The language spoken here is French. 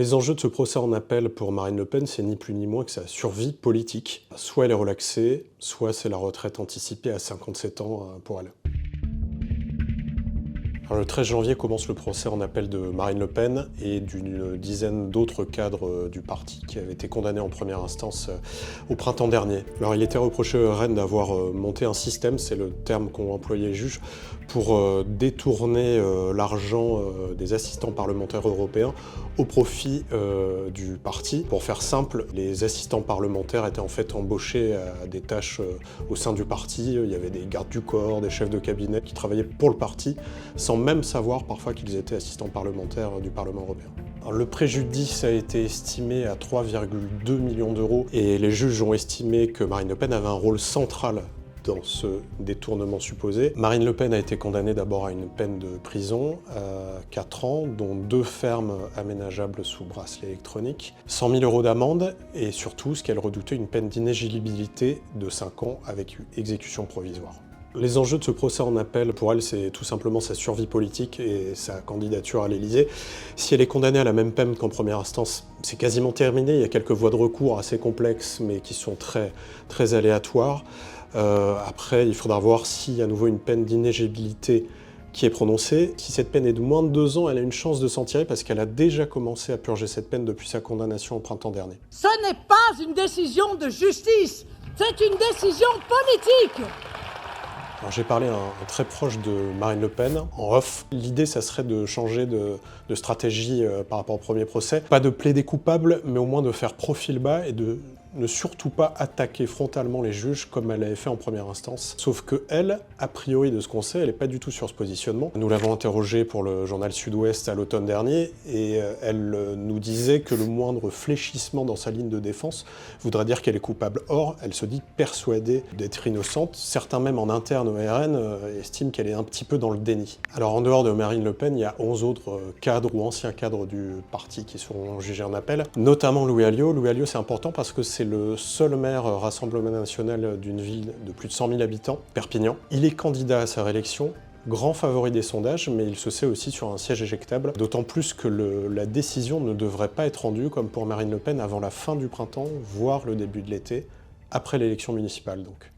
Les enjeux de ce procès en appel pour Marine Le Pen, c'est ni plus ni moins que sa survie politique. Soit elle est relaxée, soit c'est la retraite anticipée à 57 ans pour elle. Alors, le 13 janvier commence le procès en appel de Marine Le Pen et d'une dizaine d'autres cadres du parti qui avaient été condamnés en première instance au printemps dernier. Alors il était reproché au RN d'avoir monté un système, c'est le terme qu'ont employé les juges, pour détourner l'argent des assistants parlementaires européens au profit du parti. Pour faire simple, les assistants parlementaires étaient en fait embauchés à des tâches au sein du parti. Il y avait des gardes du corps, des chefs de cabinet qui travaillaient pour le parti, sans même savoir parfois qu'ils étaient assistants parlementaires du Parlement européen. Alors, le préjudice a été estimé à 3,2 millions d'euros et les juges ont estimé que Marine Le Pen avait un rôle central dans ce détournement supposé. Marine Le Pen a été condamnée d'abord à une peine de prison à 4 ans, dont 2 fermes aménageables sous bracelet électronique, 100 000 euros d'amende et surtout, ce qu'elle redoutait, une peine d'inéligibilité de 5 ans avec exécution provisoire. Les enjeux de ce procès en appel, pour elle, c'est tout simplement sa survie politique et sa candidature à l'Élysée. Si elle est condamnée à la même peine qu'en première instance, c'est quasiment terminé. Il y a quelques voies de recours assez complexes, mais qui sont très aléatoires. Après, il faudra voir s'il y a à nouveau une peine d'inéligibilité qui est prononcée. Si cette peine est de moins de 2 ans, elle a une chance de s'en tirer parce qu'elle a déjà commencé à purger cette peine depuis sa condamnation au printemps dernier. Ce n'est pas une décision de justice, c'est une décision politique. J'ai parlé à un très proche de Marine Le Pen, en off. L'idée, ça serait de changer de stratégie par rapport au premier procès. Pas de plaider coupable, mais au moins de faire profil bas et de ne surtout pas attaquer frontalement les juges comme elle avait fait en première instance. Sauf que elle, a priori de ce qu'on sait, elle n'est pas du tout sur ce positionnement. Nous l'avons interrogée pour le journal Sud-Ouest à l'automne dernier et elle nous disait que le moindre fléchissement dans sa ligne de défense voudrait dire qu'elle est coupable. Or, elle se dit persuadée d'être innocente. Certains même en interne au RN estiment qu'elle est un petit peu dans le déni. Alors en dehors de Marine Le Pen, il y a 11 autres cadres ou anciens cadres du parti qui seront jugés en appel, notamment Louis Alliot. Louis Alliot, c'est important parce que c'est le seul maire Rassemblement National d'une ville de plus de 100 000 habitants, Perpignan. Il est candidat à sa réélection, grand favori des sondages, mais il se sait aussi sur un siège éjectable, d'autant plus que la décision ne devrait pas être rendue, comme pour Marine Le Pen, avant la fin du printemps, voire le début de l'été, après l'élection municipale donc.